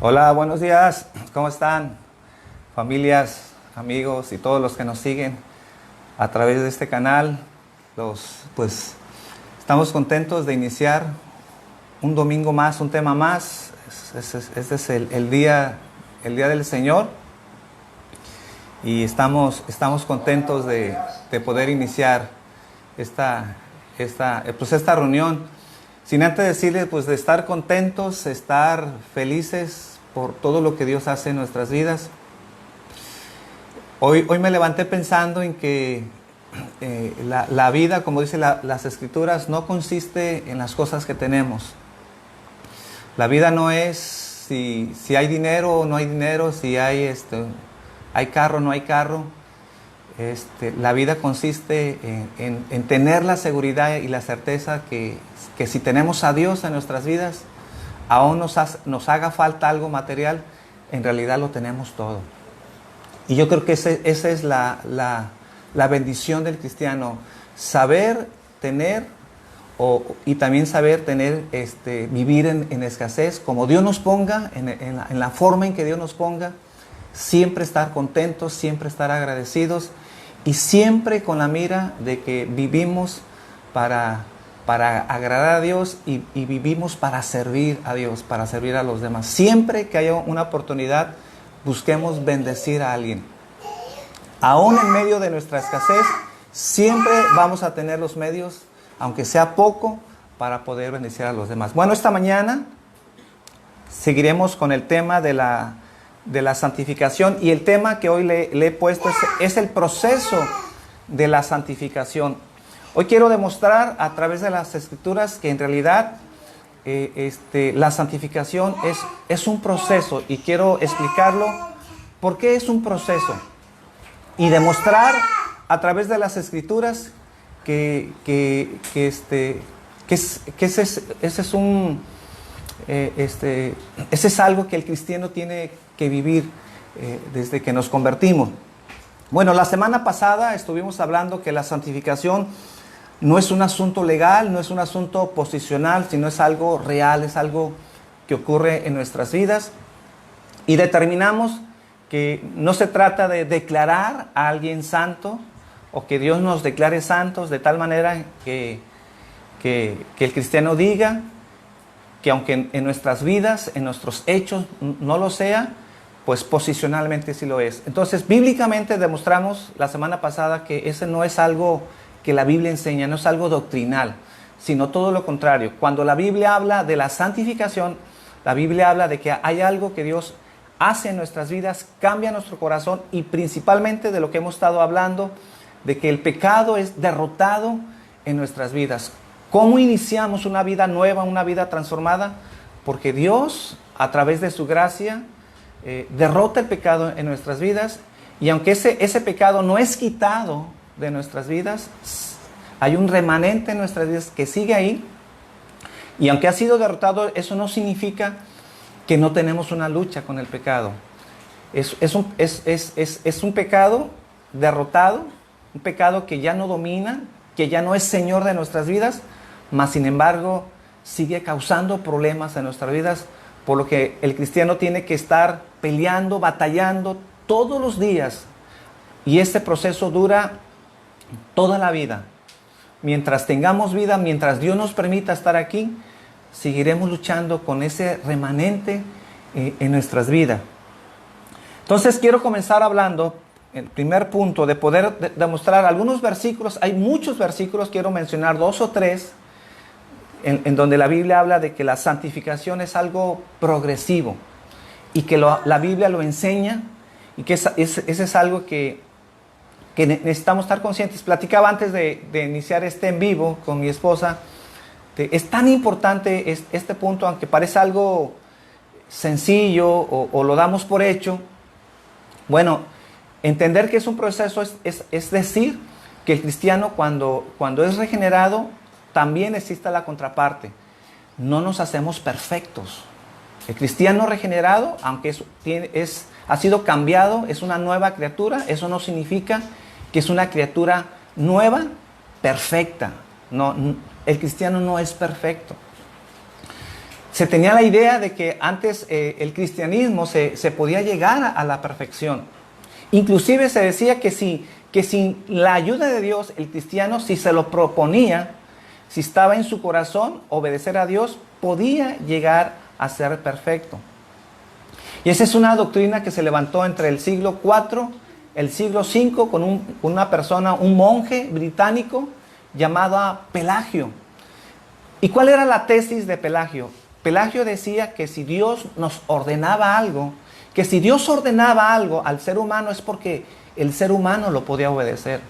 Hola, buenos días. ¿Cómo están? Familias, amigos y todos los que nos siguen a través de este canal. Estamos contentos de iniciar un domingo más, un tema más. Este es el día del Señor. Y estamos contentos de poder iniciar esta reunión. Sin antes decirles, de estar contentos, estar felices por todo lo que Dios hace en nuestras vidas. Hoy me levanté pensando en que la vida, como dice las Escrituras, no consiste en las cosas que tenemos. La vida no es si hay dinero o no hay dinero, si hay carro o no hay carro. La vida consiste en tener la seguridad y la certeza que si tenemos a Dios en nuestras vidas, aún nos haga falta algo material, en realidad lo tenemos todo. Y yo creo que esa es la bendición del cristiano, saber tener y también saber tener, vivir en escasez, como Dios nos ponga, en la forma en que Dios nos ponga, siempre estar contentos, siempre estar agradecidos y siempre con la mira de que vivimos para agradar a Dios y vivimos para servir a Dios, para servir a los demás. Siempre que haya una oportunidad, busquemos bendecir a alguien. Aún en medio de nuestra escasez, siempre vamos a tener los medios, aunque sea poco, para poder bendecir a los demás. Bueno, esta mañana seguiremos con el tema de la santificación, y el tema que hoy le he puesto es el proceso de la santificación. Hoy quiero demostrar a través de las Escrituras que en realidad la santificación es un proceso, y quiero explicarlo por qué es un proceso y demostrar a través de las Escrituras que ese es algo que el cristiano tiene que vivir desde que nos convertimos. Bueno, la semana pasada estuvimos hablando que la santificación no es un asunto legal, no es un asunto posicional, sino es algo real, es algo que ocurre en nuestras vidas. Y determinamos que no se trata de declarar a alguien santo o que Dios nos declare santos de tal manera que el cristiano diga que aunque en nuestras vidas, en nuestros hechos no lo sea, pues posicionalmente sí lo es. Entonces, bíblicamente demostramos la semana pasada que ese no es algo que la Biblia enseña, no es algo doctrinal, sino todo lo contrario. Cuando la Biblia habla de la santificación, la Biblia habla de que hay algo que Dios hace en nuestras vidas, cambia nuestro corazón, y principalmente de lo que hemos estado hablando, de que el pecado es derrotado en nuestras vidas. ¿Cómo iniciamos una vida nueva, una vida transformada? Porque Dios, a través de su gracia, derrota el pecado en nuestras vidas, y aunque ese pecado no es quitado de nuestras vidas, hay un remanente en nuestras vidas que sigue ahí, y aunque ha sido derrotado, eso no significa que no tenemos una lucha con el pecado. Es un pecado derrotado, un pecado que ya no domina, que ya no es Señor de nuestras vidas, mas sin embargo sigue causando problemas en nuestras vidas, por lo que el cristiano tiene que estar peleando, batallando todos los días, y este proceso dura toda la vida. Mientras tengamos vida, mientras Dios nos permita estar aquí, seguiremos luchando con ese remanente en nuestras vidas. Entonces quiero comenzar hablando, el primer punto, de poder demostrar algunos versículos. Hay muchos versículos, quiero mencionar 2 o 3, en donde la Biblia habla de que la santificación es algo progresivo, y que la Biblia lo enseña, y que ese es algo que necesitamos estar conscientes. Platicaba antes de iniciar en vivo con mi esposa. Es tan importante este punto, aunque parece algo sencillo o lo damos por hecho. Bueno, entender que es un proceso es decir que el cristiano cuando es regenerado, también existe la contraparte. No nos hacemos perfectos. El cristiano regenerado, aunque ha sido cambiado, es una nueva criatura, eso no significa que es una criatura nueva, perfecta. No, el cristiano no es perfecto. Se tenía la idea de que antes el cristianismo se podía llegar a la perfección. Inclusive se decía que sin la ayuda de Dios, el cristiano, si se lo proponía, si estaba en su corazón obedecer a Dios, podía llegar a ser perfecto. Y esa es una doctrina que se levantó entre el siglo IV, el siglo V, con una persona, un monje británico llamado Pelagio. ¿Y cuál era la tesis de Pelagio? Pelagio decía que si Dios nos ordenaba algo, que si Dios ordenaba algo al ser humano es porque el ser humano lo podía obedecer.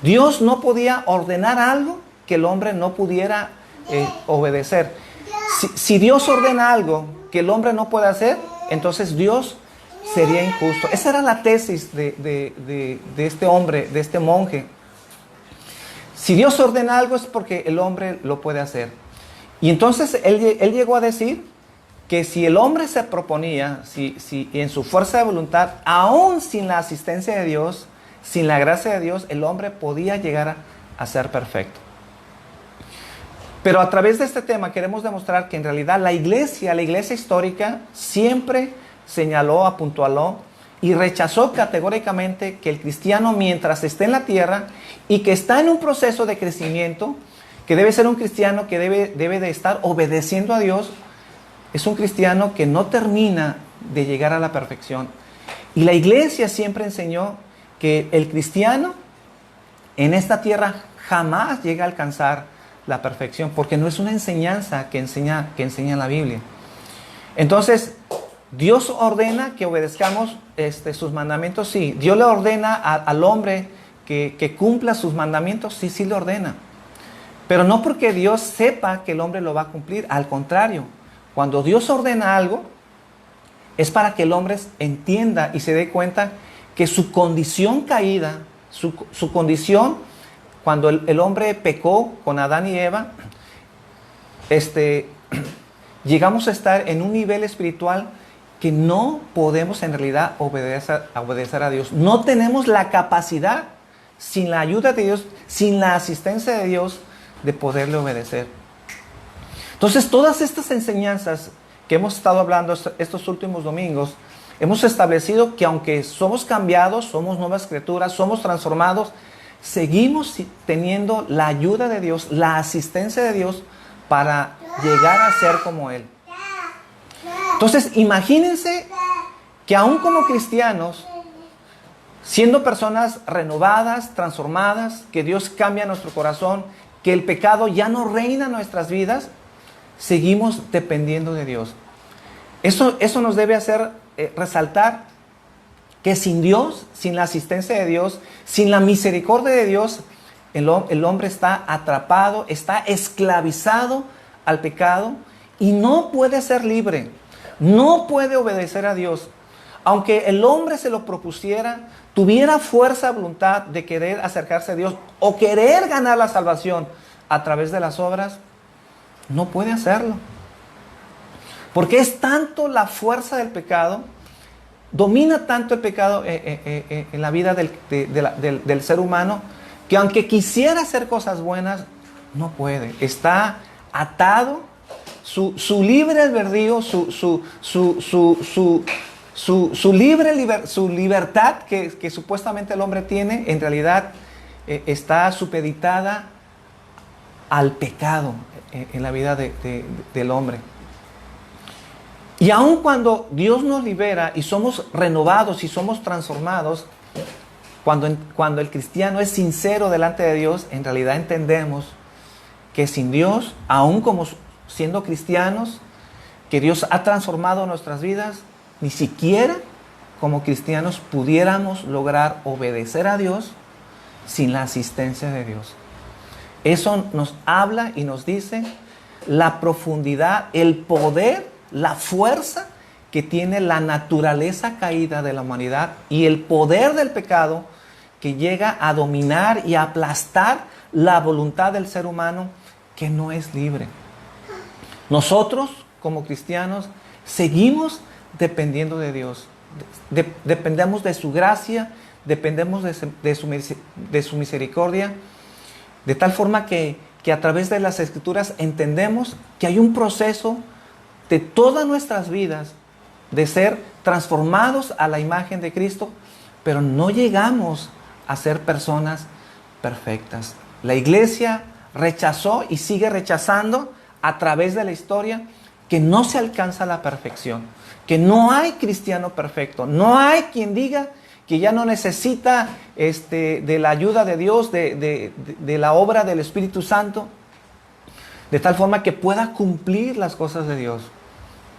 Dios no podía ordenar algo que el hombre no pudiera obedecer. Si Dios ordena algo que el hombre no puede hacer, entonces Dios sería injusto. Esa era la tesis de este hombre, de este monje. Si Dios ordena algo es porque el hombre lo puede hacer. Y entonces él llegó a decir que si el hombre se proponía, si en su fuerza de voluntad, aún sin la asistencia de Dios, sin la gracia de Dios, el hombre podía llegar a ser perfecto. Pero a través de este tema queremos demostrar que en realidad la iglesia histórica siempre señaló, apuntaló y rechazó categóricamente que el cristiano, mientras esté en la tierra y que está en un proceso de crecimiento, que debe ser un cristiano que debe de estar obedeciendo a Dios, es un cristiano que no termina de llegar a la perfección. Y la iglesia siempre enseñó que el cristiano en esta tierra jamás llega a alcanzar la perfección, porque no es una enseñanza que enseña la Biblia. Entonces, Dios ordena que obedezcamos sus mandamientos, sí. Dios le ordena al hombre que cumpla sus mandamientos, sí le ordena. Pero no porque Dios sepa que el hombre lo va a cumplir, al contrario. Cuando Dios ordena algo, es para que el hombre entienda y se dé cuenta que su condición caída, su condición, cuando el hombre pecó con Adán y Eva, llegamos a estar en un nivel espiritual que no podemos en realidad obedecer a Dios. No tenemos la capacidad, sin la ayuda de Dios, sin la asistencia de Dios, de poderle obedecer. Entonces, todas estas enseñanzas que hemos estado hablando estos últimos domingos, hemos establecido que aunque somos cambiados, somos nuevas criaturas, somos transformados, seguimos teniendo la ayuda de Dios, la asistencia de Dios para llegar a ser como Él. Entonces, imagínense que aún como cristianos, siendo personas renovadas, transformadas, que Dios cambia nuestro corazón, que el pecado ya no reina en nuestras vidas, seguimos dependiendo de Dios. Eso nos debe hacer resaltar que sin Dios, sin la asistencia de Dios, sin la misericordia de Dios, el hombre está atrapado, está esclavizado al pecado y no puede ser libre, no puede obedecer a Dios. Aunque el hombre se lo propusiera, tuviera fuerza, voluntad de querer acercarse a Dios o querer ganar la salvación a través de las obras, no puede hacerlo. Porque es tanto la fuerza del pecado, domina tanto el pecado en la vida del ser humano, que aunque quisiera hacer cosas buenas, no puede. Está atado, su libre albedrío, su libertad que supuestamente el hombre tiene, en realidad está supeditada al pecado en la vida del hombre. Y aun cuando Dios nos libera y somos renovados y somos transformados, cuando el cristiano es sincero delante de Dios, en realidad entendemos que sin Dios, aun como siendo cristianos, que Dios ha transformado nuestras vidas, ni siquiera como cristianos pudiéramos lograr obedecer a Dios sin la asistencia de Dios. Eso nos habla y nos dice la profundidad, el poder, la fuerza que tiene la naturaleza caída de la humanidad y el poder del pecado que llega a dominar y a aplastar la voluntad del ser humano que no es libre. Nosotros, como cristianos, seguimos dependiendo de Dios. Dependemos de su gracia, dependemos de su misericordia, de tal forma que a través de las Escrituras entendemos que hay un proceso de todas nuestras vidas, de ser transformados a la imagen de Cristo, pero no llegamos a ser personas perfectas. La iglesia rechazó y sigue rechazando a través de la historia que no se alcanza la perfección, que no hay cristiano perfecto, no hay quien diga que ya no necesita de la ayuda de Dios, de la obra del Espíritu Santo, de tal forma que pueda cumplir las cosas de Dios.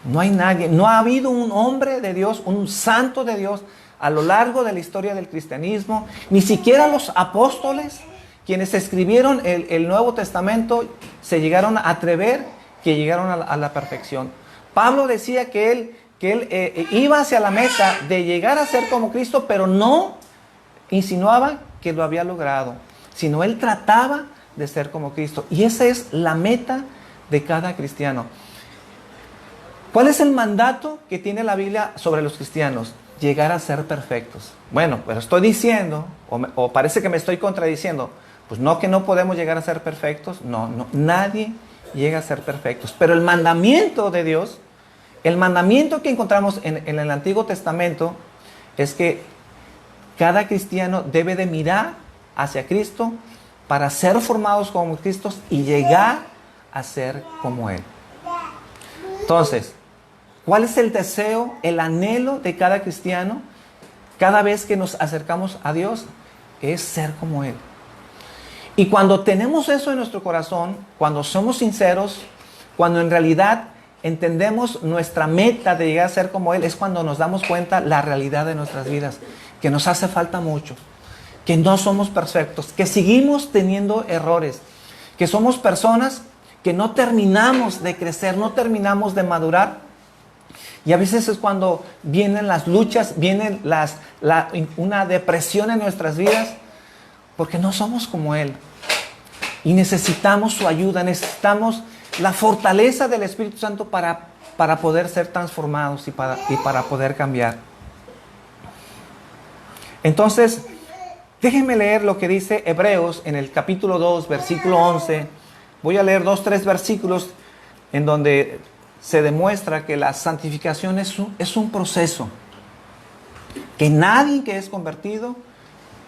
No hay nadie, no ha habido un hombre de Dios, un santo de Dios a lo largo de la historia del cristianismo, ni siquiera los apóstoles, quienes escribieron el Nuevo Testamento, se llegaron a atrever que llegaron a la perfección. Pablo decía que él iba hacia la meta de llegar a ser como Cristo, pero no insinuaba que lo había logrado, sino él trataba de ser como Cristo. Y esa es la meta de cada cristiano. ¿Cuál es el mandato que tiene la Biblia sobre los cristianos? Llegar a ser perfectos. Bueno, pero estoy diciendo, o parece que me estoy contradiciendo, pues no, que no podemos llegar a ser perfectos. No, nadie llega a ser perfectos. Pero el mandamiento de Dios, el mandamiento que encontramos en el Antiguo Testamento, es que cada cristiano debe de mirar hacia Cristo para ser formados como Cristo y llegar a ser como Él. Entonces, ¿cuál es el deseo, el anhelo de cada cristiano cada vez que nos acercamos a Dios? Es ser como Él. Y cuando tenemos eso en nuestro corazón, cuando somos sinceros, cuando en realidad entendemos nuestra meta de llegar a ser como Él, es cuando nos damos cuenta la realidad de nuestras vidas, que nos hace falta mucho, que no somos perfectos, que seguimos teniendo errores, que somos personas que no terminamos de crecer, no terminamos de madurar. Y a veces es cuando vienen las luchas, viene una depresión en nuestras vidas, porque no somos como Él. Y necesitamos su ayuda, necesitamos la fortaleza del Espíritu Santo para poder ser transformados y para poder cambiar. Entonces, déjenme leer lo que dice Hebreos en el capítulo 2, versículo 11. Voy a leer 2-3 versículos en donde se demuestra que la santificación es un proceso. Que nadie que es convertido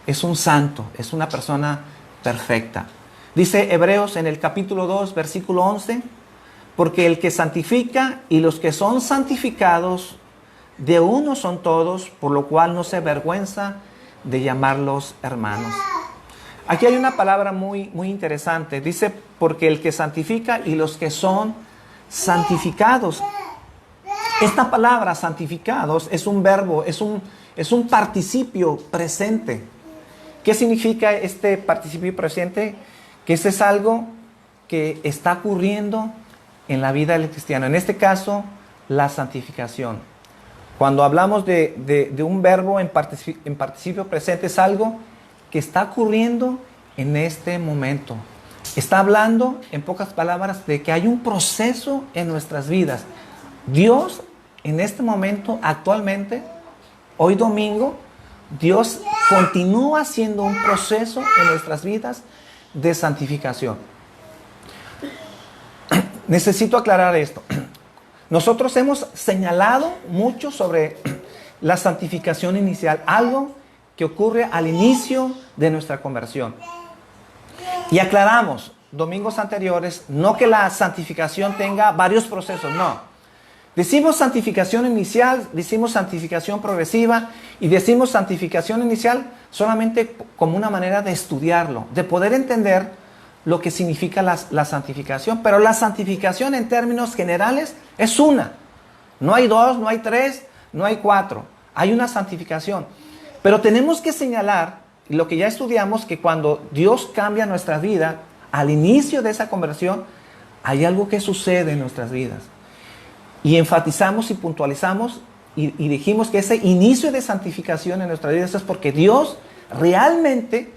es un santo, es una persona perfecta. Dice Hebreos en el capítulo 2, versículo 11, porque el que santifica y los que son santificados de uno son todos, por lo cual no se avergüenza de llamarlos hermanos. Aquí hay una palabra muy, muy interesante. Dice, porque el que santifica y los que son santificados. Esta palabra santificados es un verbo, es un participio presente. ¿Qué significa este participio presente? Que este es algo que está ocurriendo en la vida del cristiano. En este caso, la santificación. Cuando hablamos de un verbo en participio presente, es algo que está ocurriendo en este momento. Está hablando, en pocas palabras, de que hay un proceso en nuestras vidas. Dios, en este momento, actualmente, hoy domingo, Dios continúa haciendo un proceso en nuestras vidas de santificación. Necesito aclarar esto. Nosotros hemos señalado mucho sobre la santificación inicial, algo que ocurre al inicio de nuestra conversión. Y aclaramos, domingos anteriores, no que la santificación tenga varios procesos, no. Decimos santificación inicial, decimos santificación progresiva y decimos santificación inicial solamente como una manera de estudiarlo, de poder entender lo que significa la santificación. Pero la santificación en términos generales es una. No hay dos, no hay tres, no hay cuatro. Hay una santificación. Pero tenemos que señalar lo que ya estudiamos, que cuando Dios cambia nuestra vida, al inicio de esa conversión, hay algo que sucede en nuestras vidas. Y enfatizamos y puntualizamos y dijimos que ese inicio de santificación en nuestras vidas es porque Dios realmente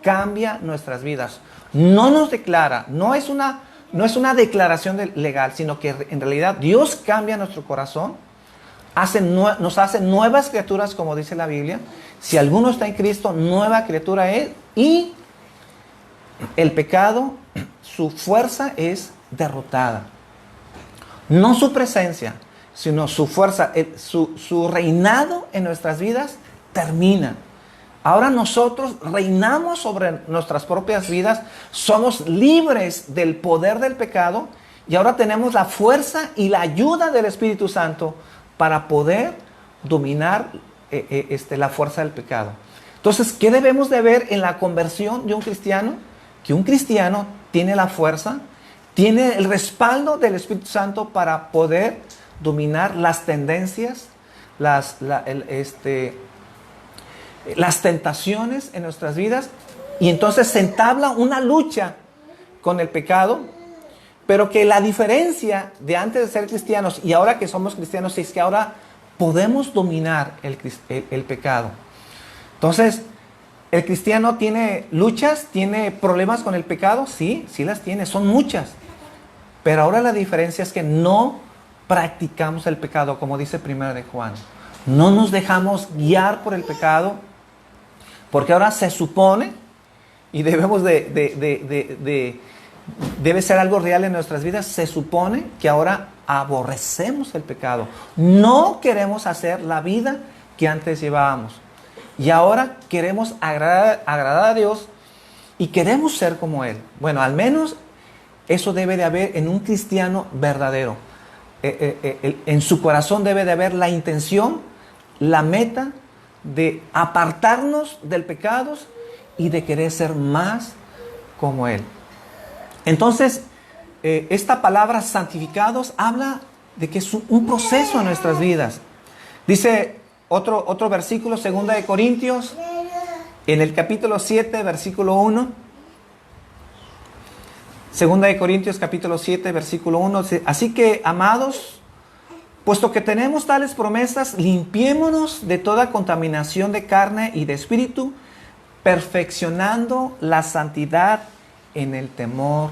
cambia nuestras vidas. No nos declara, no es una declaración legal, sino que en realidad Dios cambia nuestro corazón, nos hace nuevas criaturas, como dice la Biblia. Si alguno está en Cristo, nueva criatura es, y el pecado, su fuerza es derrotada. No su presencia, sino su fuerza, su reinado en nuestras vidas termina. Ahora nosotros reinamos sobre nuestras propias vidas, somos libres del poder del pecado y ahora tenemos la fuerza y la ayuda del Espíritu Santo para poder dominar la fuerza del pecado. Entonces, ¿qué debemos de ver en la conversión de un cristiano? Que un cristiano tiene la fuerza, tiene el respaldo del Espíritu Santo para poder dominar las tendencias, las tentaciones en nuestras vidas, y entonces se entabla una lucha con el pecado, pero que la diferencia de antes de ser cristianos y ahora que somos cristianos es que ahora podemos dominar el pecado. Entonces, ¿el cristiano tiene luchas, tiene problemas con el pecado? Sí, sí las tiene, son muchas. Pero ahora la diferencia es que no practicamos el pecado, como dice 1 de Juan. No nos dejamos guiar por el pecado, porque ahora se supone, y debemos debe ser algo real en nuestras vidas, se supone que ahora aborrecemos el pecado. No queremos hacer la vida que antes llevábamos. Y ahora queremos agradar a Dios y queremos ser como Él. Bueno, al menos eso debe de haber en un cristiano verdadero. En su corazón debe de haber la intención, la meta de apartarnos del pecado y de querer ser más como Él. Entonces, esta palabra santificados habla de que es un proceso en nuestras vidas. Dice otro versículo, 2 de Corintios, en el capítulo 7, versículo 1. 2 de Corintios, capítulo 7, versículo 1. Así que, amados, puesto que tenemos tales promesas, limpiémonos de toda contaminación de carne y de espíritu, perfeccionando la santidad en el temor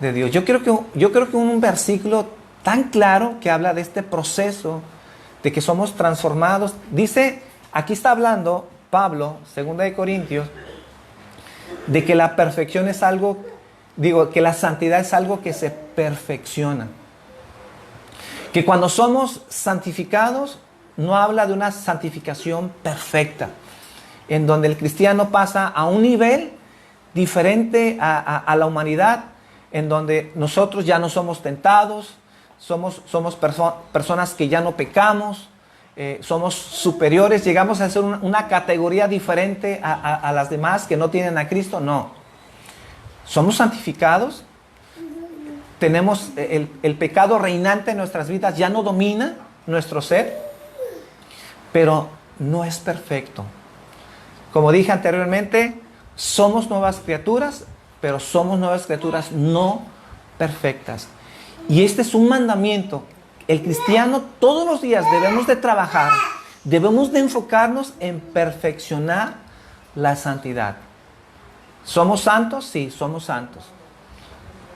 de Dios. Yo creo que un versículo tan claro que habla de este proceso de que somos transformados. Dice, aquí está hablando Pablo, 2 de Corintios, de que la perfección es algo, que la santidad es algo que se perfecciona. Que cuando somos santificados, no habla de una santificación perfecta, en donde el cristiano pasa a un nivel diferente a la humanidad, en donde nosotros ya no somos tentados, somos personas que ya no pecamos, somos superiores, llegamos a ser una categoría diferente a las demás que no tienen a Cristo. No, somos santificados, tenemos el pecado reinante en nuestras vidas, ya no domina nuestro ser, pero no es perfecto. Como dije anteriormente, somos nuevas criaturas, pero somos nuevas criaturas no perfectas. Y este es un mandamiento. El cristiano todos los días debemos de trabajar, debemos de enfocarnos en perfeccionar la santidad. ¿Somos santos? Sí, somos santos.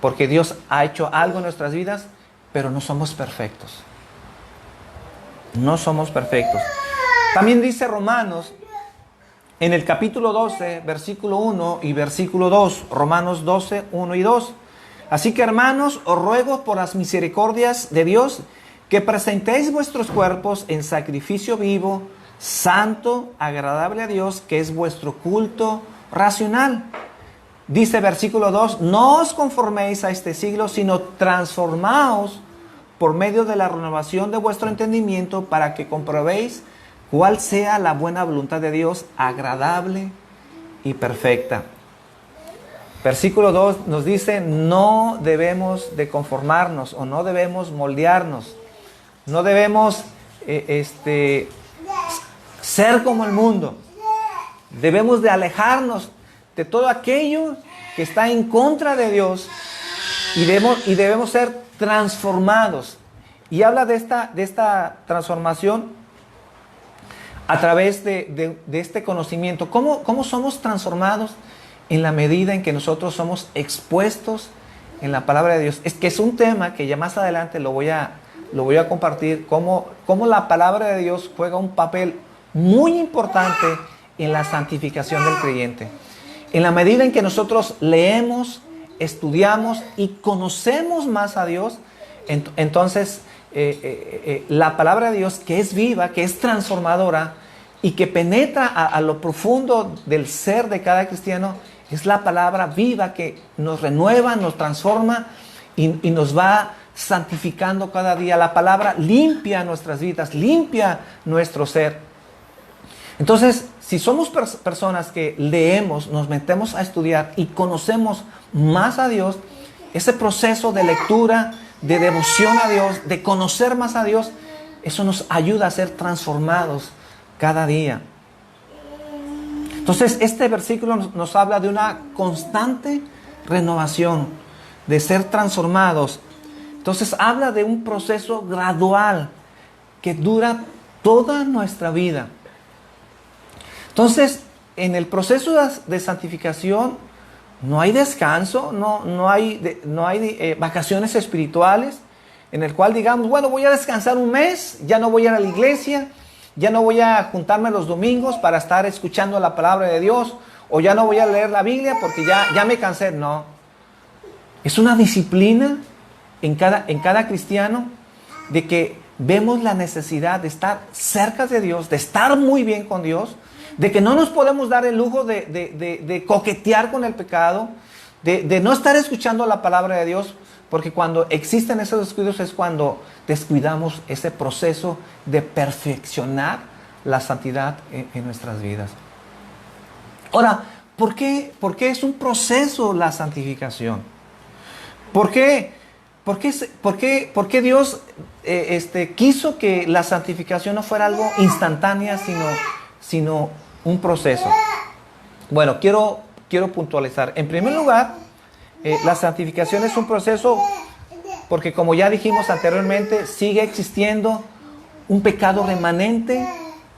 Porque Dios ha hecho algo en nuestras vidas, pero no somos perfectos. No somos perfectos. También dice Romanos, en el capítulo 12, versículo 1 y versículo 2, Romanos 12, 1 y 2. Así que, hermanos, os ruego por las misericordias de Dios que presentéis vuestros cuerpos en sacrificio vivo, santo, agradable a Dios, que es vuestro culto racional. Dice versículo 2, no os conforméis a este siglo, sino transformaos por medio de la renovación de vuestro entendimiento para que comprobéis cuál sea la buena voluntad de Dios, agradable y perfecta. Versículo 2 nos dice, no debemos de conformarnos o no debemos moldearnos. No debemos ser como el mundo. Debemos de alejarnos de todo aquello que está en contra de Dios y debemos ser transformados. Y habla de esta transformación a través de este conocimiento. ¿Cómo somos transformados? En la medida en que nosotros somos expuestos en la palabra de Dios. Es que es un tema que ya más adelante lo voy a compartir, cómo la palabra de Dios juega un papel muy importante en la santificación del creyente. En la medida en que nosotros leemos, estudiamos y conocemos más a Dios, Entonces, la palabra de Dios, que es viva, que es transformadora y que penetra a lo profundo del ser de cada cristiano, es la palabra viva que nos renueva, nos transforma y nos va santificando cada día. La palabra limpia nuestras vidas, limpia nuestro ser. Entonces, si somos personas que leemos, nos metemos a estudiar y conocemos más a Dios, ese proceso de lectura, de devoción a Dios, de conocer más a Dios, eso nos ayuda a ser transformados cada día. Entonces, este versículo nos habla de una constante renovación, de ser transformados. Entonces, habla de un proceso gradual que dura toda nuestra vida. Entonces, en el proceso de santificación no hay descanso, no hay vacaciones espirituales en el cual digamos, bueno, voy a descansar un mes, ya no voy a ir a la iglesia, ya no voy a juntarme los domingos para estar escuchando la palabra de Dios, o ya no voy a leer la Biblia porque ya me cansé. No, es una disciplina en cada cristiano de que vemos la necesidad de estar cerca de Dios, de estar muy bien con Dios, de que no nos podemos dar el lujo de coquetear con el pecado, de no estar escuchando la palabra de Dios, porque cuando existen esos descuidos es cuando descuidamos ese proceso de perfeccionar la santidad en nuestras vidas. Ahora, ¿por qué es un proceso la santificación? ¿Por qué Dios quiso que la santificación no fuera algo instantánea, sino un proceso? Bueno, quiero puntualizar. En primer lugar, la santificación es un proceso porque, como ya dijimos anteriormente, sigue existiendo un pecado remanente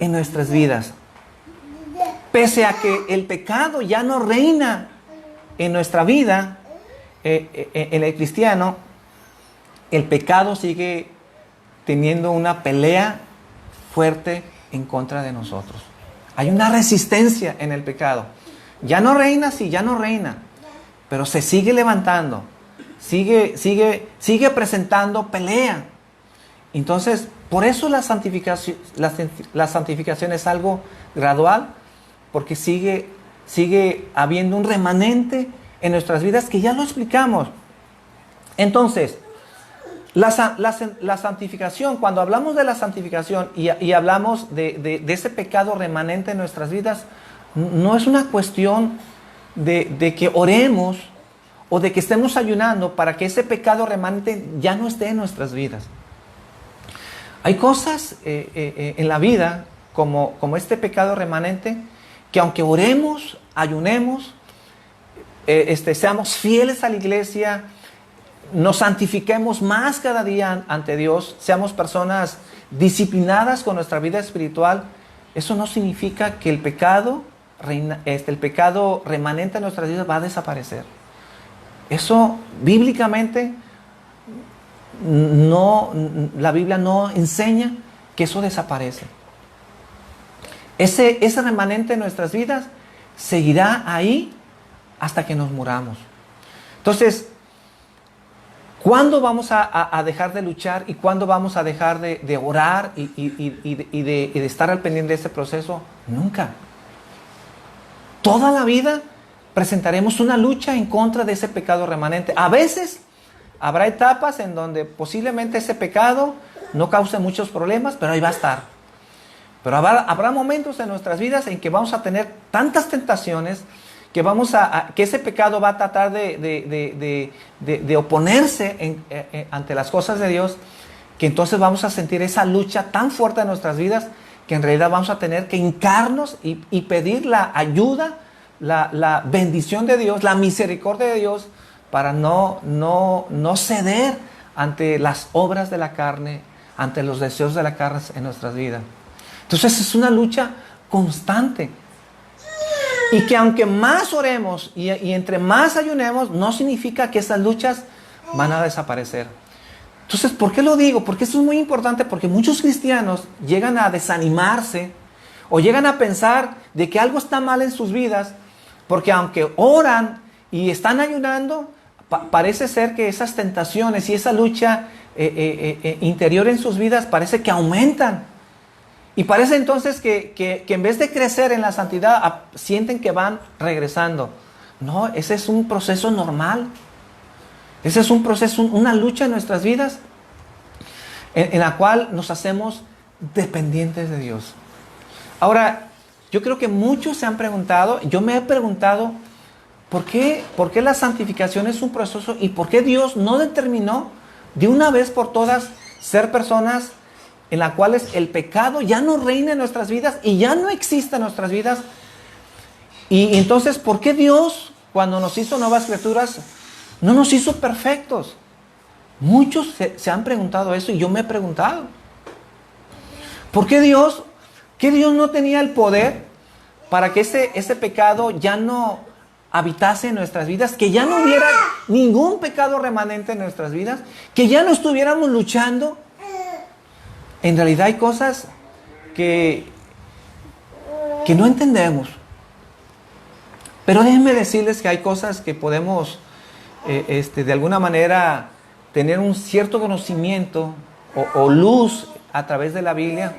en nuestras vidas. Pese a que el pecado ya no reina en nuestra vida, en el cristiano, el pecado sigue teniendo una pelea fuerte en contra de nosotros. Hay una resistencia en el pecado. Ya no reina, sí, ya no reina, pero se sigue levantando, sigue presentando pelea. Entonces, por eso la santificación es algo gradual, porque sigue habiendo un remanente en nuestras vidas que ya lo explicamos. Entonces, la santificación, cuando hablamos de la santificación y hablamos de ese pecado remanente en nuestras vidas, no es una cuestión de que oremos o de que estemos ayunando para que ese pecado remanente ya no esté en nuestras vidas. Hay cosas en la vida como este pecado remanente que, aunque oremos, ayunemos, seamos fieles a la iglesia, nos santifiquemos más cada día ante Dios, seamos personas disciplinadas con nuestra vida espiritual, eso no significa que el pecado remanente en nuestras vidas va a desaparecer. Eso bíblicamente la Biblia no enseña que eso desaparece. Ese remanente en nuestras vidas seguirá ahí hasta que nos muramos. Entonces, ¿cuándo vamos a dejar de luchar y cuándo vamos a dejar de orar y de estar al pendiente de ese proceso? Nunca. Toda la vida presentaremos una lucha en contra de ese pecado remanente. A veces habrá etapas en donde posiblemente ese pecado no cause muchos problemas, pero ahí va a estar. Pero habrá momentos en nuestras vidas en que vamos a tener tantas tentaciones que ese pecado va a tratar de oponerse ante las cosas de Dios, que entonces vamos a sentir esa lucha tan fuerte en nuestras vidas que en realidad vamos a tener que hincarnos y pedir la ayuda, la bendición de Dios, la misericordia de Dios, para no ceder ante las obras de la carne, ante los deseos de la carne en nuestras vidas. Entonces es una lucha constante. Y que aunque más oremos y entre más ayunemos, no significa que esas luchas van a desaparecer. Entonces, ¿por qué lo digo? Porque eso es muy importante, porque muchos cristianos llegan a desanimarse o llegan a pensar de que algo está mal en sus vidas, porque aunque oran y están ayunando, parece ser que esas tentaciones y esa lucha interior en sus vidas parece que aumentan. Y parece entonces que en vez de crecer en la santidad, sienten que van regresando. No, ese es un proceso normal. Ese es un proceso, una lucha en nuestras vidas en la cual nos hacemos dependientes de Dios. Ahora, yo creo que muchos se han preguntado, yo me he preguntado, ¿por qué la santificación es un proceso y por qué Dios no determinó de una vez por todas ser personas en las cuales el pecado ya no reina en nuestras vidas y ya no existe en nuestras vidas? Y entonces, ¿por qué Dios, cuando nos hizo nuevas criaturas, no nos hizo perfectos? Muchos se han preguntado eso y yo me he preguntado. ¿Por qué Dios no tenía el poder para que ese pecado ya no habitase en nuestras vidas? Que ya no hubiera ningún pecado remanente en nuestras vidas. Que ya no estuviéramos luchando. En realidad hay cosas que no entendemos. Pero déjenme decirles que hay cosas que podemos de alguna manera tener un cierto conocimiento o luz a través de la Biblia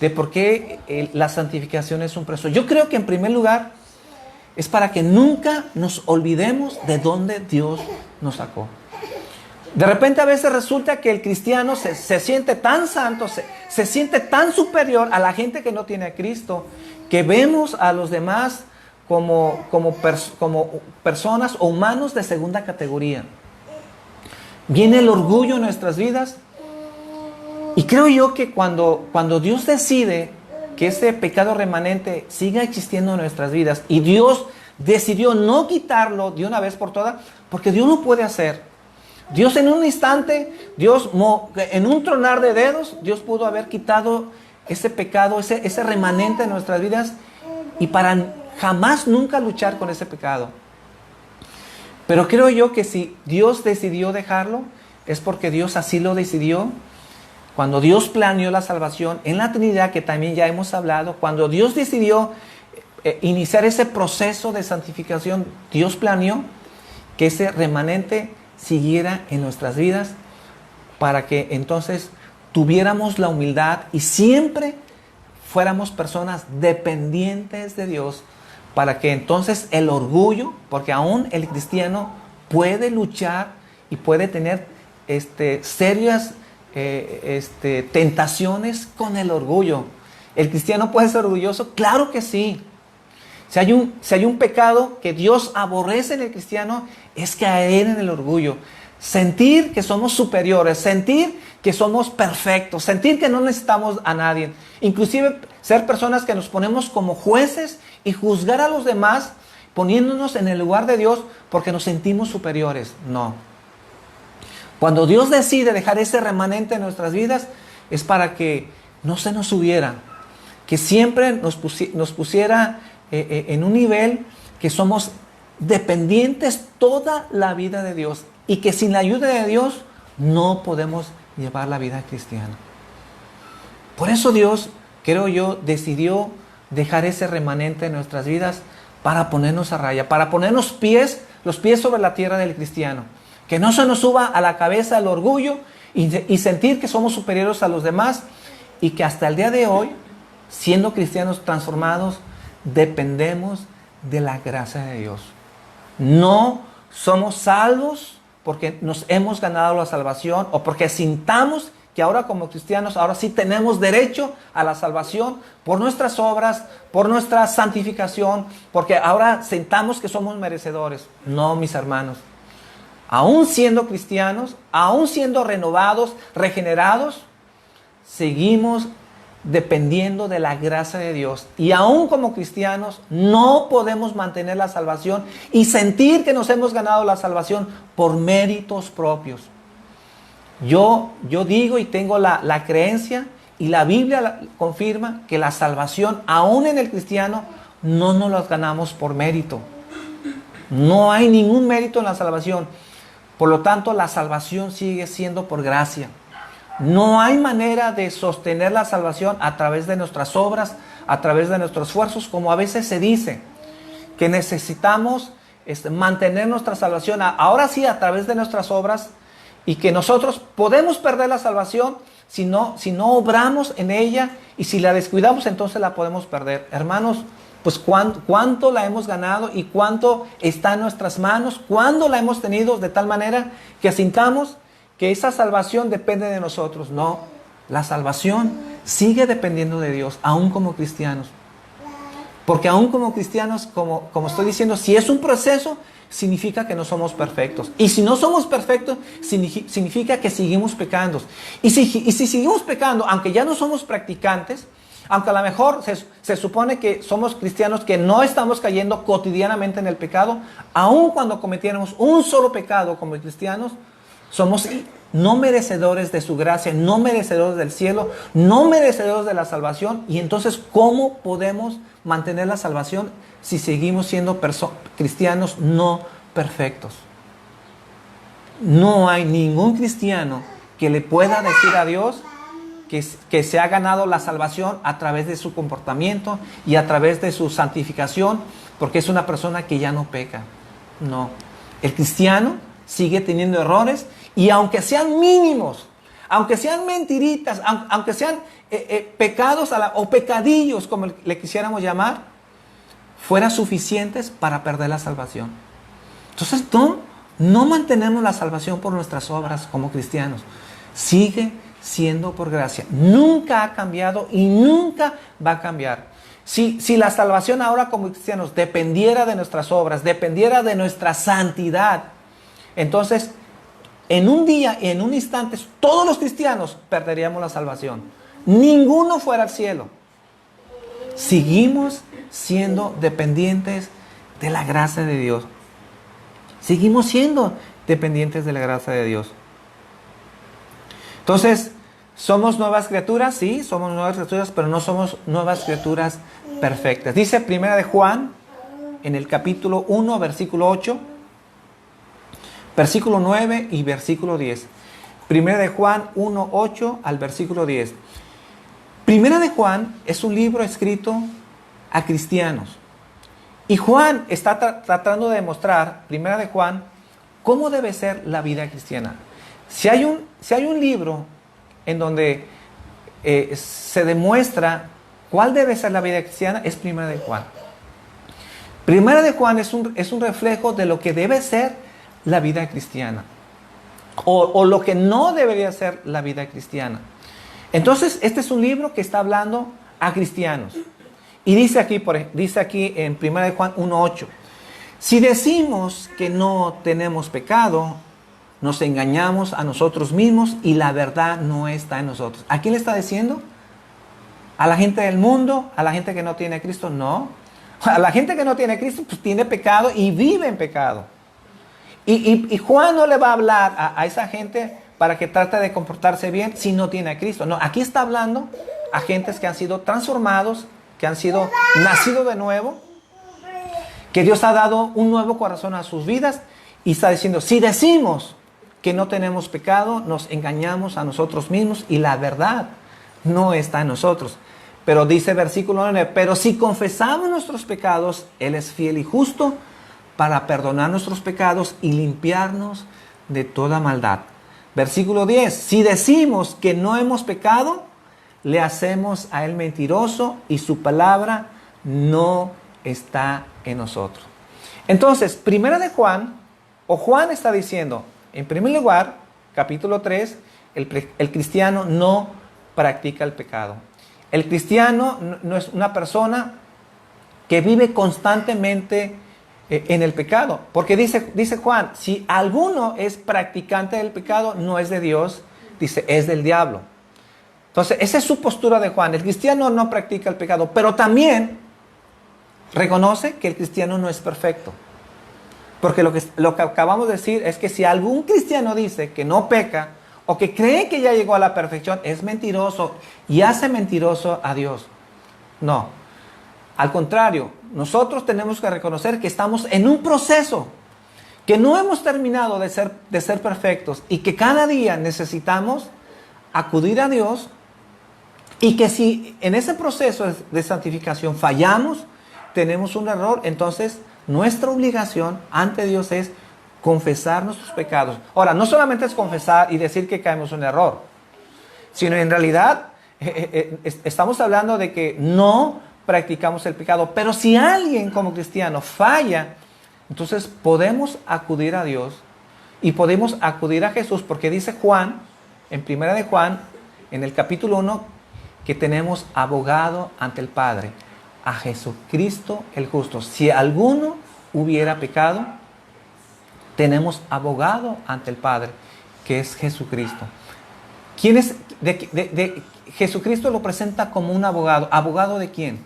de por qué la santificación es un proceso. Yo creo que en primer lugar es para que nunca nos olvidemos de dónde Dios nos sacó. De repente a veces resulta que el cristiano se siente tan santo, se siente tan superior a la gente que no tiene a Cristo, que vemos a los demás como personas o humanos de segunda categoría. Viene el orgullo en nuestras vidas. Y creo yo que cuando Dios decide que ese pecado remanente siga existiendo en nuestras vidas y Dios decidió no quitarlo de una vez por todas, porque Dios lo puede hacer. Dios en un instante, en un tronar de dedos, Dios pudo haber quitado ese pecado, ese remanente de nuestras vidas y para jamás nunca luchar con ese pecado. Pero creo yo que si Dios decidió dejarlo, es porque Dios así lo decidió. Cuando Dios planeó la salvación en la Trinidad, que también ya hemos hablado, cuando Dios decidió iniciar ese proceso de santificación, Dios planeó que ese remanente siguiera en nuestras vidas para que entonces tuviéramos la humildad y siempre fuéramos personas dependientes de Dios, para que entonces el orgullo, porque aún el cristiano puede luchar y puede tener serias tentaciones con el orgullo. ¿El cristiano puede ser orgulloso? Claro que sí. Si hay un pecado que Dios aborrece en el cristiano, es caer en el orgullo. Sentir que somos superiores, sentir que somos perfectos, sentir que no necesitamos a nadie. Inclusive ser personas que nos ponemos como jueces y juzgar a los demás poniéndonos en el lugar de Dios porque nos sentimos superiores. No. Cuando Dios decide dejar ese remanente en nuestras vidas, es para que no se nos subiera, que siempre nos pusiera en un nivel que somos dependientes toda la vida de Dios y que sin la ayuda de Dios no podemos llevar la vida cristiana. Por eso Dios, creo yo, decidió dejar ese remanente en nuestras vidas para ponernos a raya, para ponernos los pies sobre la tierra del cristiano. Que no se nos suba a la cabeza el orgullo y sentir que somos superiores a los demás y que hasta el día de hoy, siendo cristianos transformados, dependemos de la gracia de Dios. No somos salvos porque nos hemos ganado la salvación o porque sintamos que ahora como cristianos, ahora sí tenemos derecho a la salvación por nuestras obras, por nuestra santificación, porque ahora sintamos que somos merecedores. No, mis hermanos. Aún siendo cristianos, aún siendo renovados, regenerados, seguimos dependiendo de la gracia de Dios. Y aún como cristianos no podemos mantener la salvación y sentir que nos hemos ganado la salvación por méritos propios. Yo digo y tengo la creencia y la Biblia confirma que la salvación, aún en el cristiano, no nos la ganamos por mérito. No hay ningún mérito en la salvación. Por lo tanto, la salvación sigue siendo por gracia. No hay manera de sostener la salvación a través de nuestras obras, a través de nuestros esfuerzos, como a veces se dice, que necesitamos mantener nuestra salvación, ahora sí a través de nuestras obras, y que nosotros podemos perder la salvación si no obramos en ella, y si la descuidamos entonces la podemos perder. Hermanos, pues cuánto la hemos ganado y cuánto está en nuestras manos, cuándo la hemos tenido de tal manera que sintamos que esa salvación depende de nosotros. No, la salvación sigue dependiendo de Dios, aún como cristianos. Porque aún como cristianos, como estoy diciendo, si es un proceso, significa que no somos perfectos. Y si no somos perfectos, significa que seguimos pecando. Y si seguimos pecando, aunque ya no somos practicantes, aunque a lo mejor se supone que somos cristianos que no estamos cayendo cotidianamente en el pecado, aun cuando cometiéramos un solo pecado como cristianos, somos no merecedores de su gracia, no merecedores del cielo, no merecedores de la salvación. Y entonces, ¿cómo podemos mantener la salvación si seguimos siendo cristianos no perfectos? No hay ningún cristiano que le pueda decir a Dios que se ha ganado la salvación a través de su comportamiento y a través de su santificación, porque es una persona que ya no peca. No. El cristiano sigue teniendo errores, y aunque sean mínimos, aunque sean mentiritas, aunque sean pecados o pecadillos, como le quisiéramos llamar, fueran suficientes para perder la salvación. Entonces no mantenemos la salvación por nuestras obras como cristianos. Sigue siendo por gracia. Nunca ha cambiado y nunca va a cambiar. Si la salvación ahora como cristianos dependiera de nuestras obras, dependiera de nuestra santidad, entonces en un día y en un instante todos los cristianos perderíamos la salvación. Ninguno fuera al cielo. Seguimos siendo dependientes de la gracia de Dios. Seguimos siendo dependientes de la gracia de Dios. Entonces, ¿somos nuevas criaturas? Sí, somos nuevas criaturas, pero no somos nuevas criaturas perfectas. Dice Primera de Juan, en el capítulo 1, versículo 8, versículo 9 y versículo 10. Primera de Juan 1, 8 al versículo 10. Primera de Juan es un libro escrito a cristianos. Y Juan está tratando de demostrar, Primera de Juan, cómo debe ser la vida cristiana. Si hay un libro en donde se demuestra cuál debe ser la vida cristiana, es Primera de Juan. Primera de Juan es un reflejo de lo que debe ser la vida cristiana, o lo que no debería ser la vida cristiana. Entonces, este es un libro que está hablando a cristianos. Y dice aquí en 1 Juan 1:8, si decimos que no tenemos pecado, nos engañamos a nosotros mismos y la verdad no está en nosotros. ¿A quién le está diciendo? ¿A la gente del mundo? ¿A la gente que no tiene a Cristo? No. A la gente que no tiene a Cristo, pues tiene pecado y vive en pecado. Y Juan no le va a hablar a esa gente para que trate de comportarse bien si no tiene a Cristo. No, aquí está hablando a gentes que han sido transformados, que han sido nacidos de nuevo, que Dios ha dado un nuevo corazón a sus vidas, y está diciendo, si decimos que no tenemos pecado, nos engañamos a nosotros mismos y la verdad no está en nosotros. Pero dice versículo 9, pero si confesamos nuestros pecados, Él es fiel y justo para perdonar nuestros pecados y limpiarnos de toda maldad. Versículo 10, si decimos que no hemos pecado, le hacemos a Él mentiroso y su palabra no está en nosotros. Entonces, Primera de Juan, o Juan está diciendo, en primer lugar, capítulo 3, el cristiano no practica el pecado. El cristiano no es una persona que vive constantemente en el pecado. Porque dice Juan, si alguno es practicante del pecado, no es de Dios, dice, es del diablo. Entonces, esa es su postura de Juan. El cristiano no practica el pecado, pero también reconoce que el cristiano no es perfecto. Porque lo que acabamos de decir es que si algún cristiano dice que no peca, o que cree que ya llegó a la perfección, es mentiroso y hace mentiroso a Dios. No. Al contrario, nosotros tenemos que reconocer que estamos en un proceso, que no hemos terminado de ser perfectos y que cada día necesitamos acudir a Dios, y que si en ese proceso de santificación fallamos, tenemos un error, entonces nuestra obligación ante Dios es confesar nuestros pecados. Ahora, no solamente es confesar y decir que caemos en un error, sino en realidad estamos hablando de que no practicamos el pecado. Pero si alguien como cristiano falla, entonces podemos acudir a Dios y podemos acudir a Jesús, porque dice Juan, en primera de Juan, en el capítulo 1, que tenemos abogado ante el Padre, a Jesucristo el justo. Si alguno hubiera pecado, tenemos abogado ante el Padre, que es Jesucristo. ¿Quién es? Jesucristo lo presenta como un abogado. ¿Abogado de quién?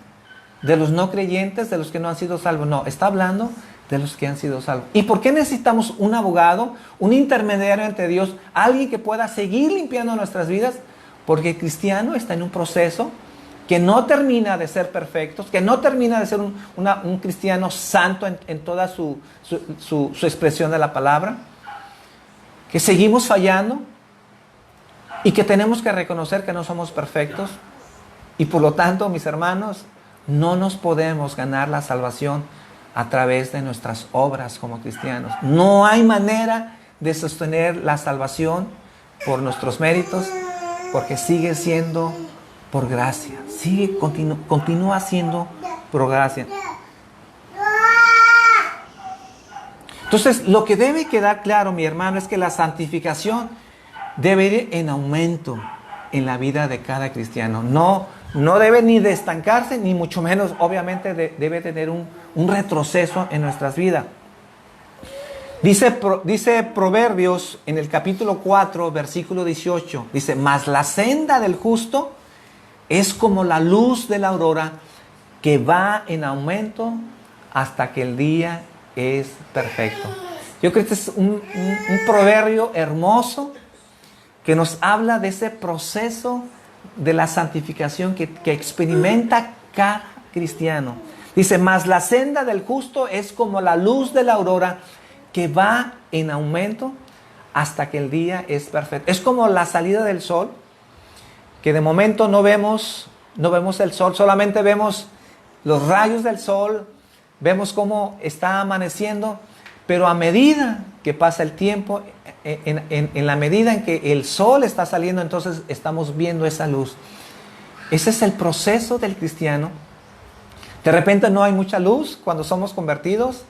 ¿De los no creyentes? ¿De los que no han sido salvos? No, está hablando de los que han sido salvos. ¿Y por qué necesitamos un abogado, un intermediario entre Dios, alguien que pueda seguir limpiando nuestras vidas? Porque el cristiano está en un proceso que no termina de ser perfectos, que no termina de ser un cristiano santo en toda su expresión de la palabra, que seguimos fallando y que tenemos que reconocer que no somos perfectos. Y por lo tanto, mis hermanos, no nos podemos ganar la salvación a través de nuestras obras como cristianos. No hay manera de sostener la salvación por nuestros méritos, porque sigue siendo por gracia. Continúa siendo por gracia. Entonces, lo que debe quedar claro, mi hermano, es que la santificación debe ir en aumento en la vida de cada cristiano. No debe ni de estancarse, ni mucho menos, obviamente, debe tener un retroceso en nuestras vidas. Dice Proverbios en el capítulo 4, versículo 18, dice, mas la senda del justo es como la luz de la aurora que va en aumento hasta que el día es perfecto. Yo creo que este es un proverbio hermoso que nos habla de ese proceso de la santificación que experimenta cada cristiano. Dice, mas la senda del justo es como la luz de la aurora que va en aumento hasta que el día es perfecto. Es como la salida del sol, que de momento no vemos el sol, solamente vemos los rayos del sol, vemos cómo está amaneciendo, pero a medida que pasa el tiempo, en la medida en que el sol está saliendo, entonces estamos viendo esa luz. Ese es el proceso del cristiano. De repente no hay mucha luz cuando somos convertidos.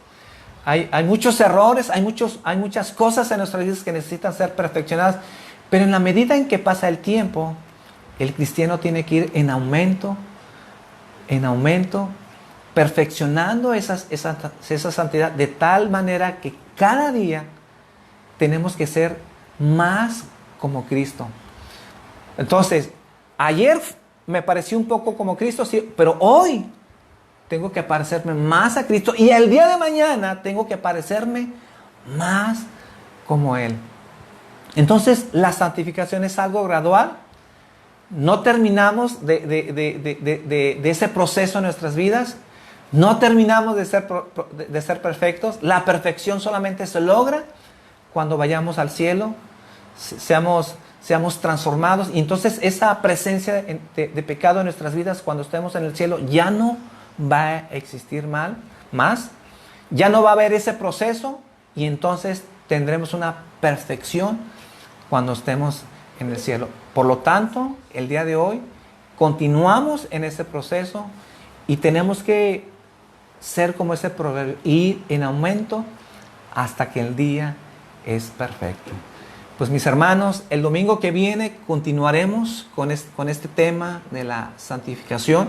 Hay muchos errores, hay muchas cosas en nuestras vidas que necesitan ser perfeccionadas. Pero en la medida en que pasa el tiempo, el cristiano tiene que ir en aumento, perfeccionando esa santidad de tal manera que cada día tenemos que ser más como Cristo. Entonces, ayer me pareció un poco como Cristo, sí, pero hoy tengo que parecerme más a Cristo y el día de mañana tengo que parecerme más como Él. Entonces, la santificación es algo gradual. No terminamos de ese proceso en nuestras vidas. No terminamos de ser perfectos. La perfección solamente se logra cuando vayamos al cielo, seamos transformados. Y entonces esa presencia de pecado en nuestras vidas, cuando estemos en el cielo, ya no va a existir más. Ya no va a haber ese proceso y entonces tendremos una perfección cuando estemos en el cielo. Por lo tanto, el día de hoy continuamos en ese proceso y tenemos que ser como ese proverbio, ir en aumento hasta que el día es perfecto. Pues mis hermanos, el domingo que viene continuaremos con este tema de la santificación.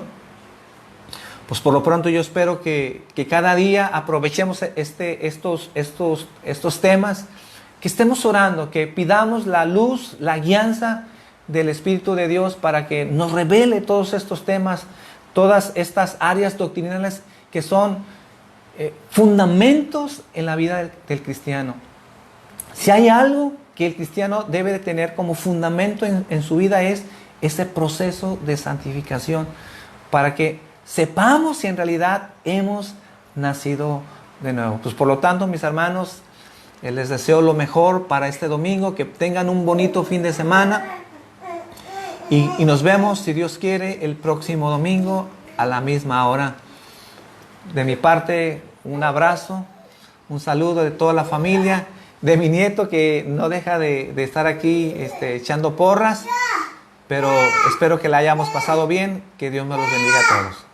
Pues por lo pronto yo espero que cada día aprovechemos estos temas, que estemos orando, que pidamos la luz, la guianza del Espíritu de Dios para que nos revele todos estos temas, todas estas áreas doctrinales que son fundamentos en la vida del cristiano. Si hay algo que el cristiano debe de tener como fundamento en su vida es ese proceso de santificación, para que sepamos si en realidad hemos nacido de nuevo. Pues por lo tanto, mis hermanos, les deseo lo mejor para este domingo, que tengan un bonito fin de semana y nos vemos, si Dios quiere, el próximo domingo a la misma hora. De mi parte, un abrazo, un saludo de toda la familia, de mi nieto que no deja de estar aquí echando porras, pero espero que la hayamos pasado bien, que Dios me los bendiga a todos.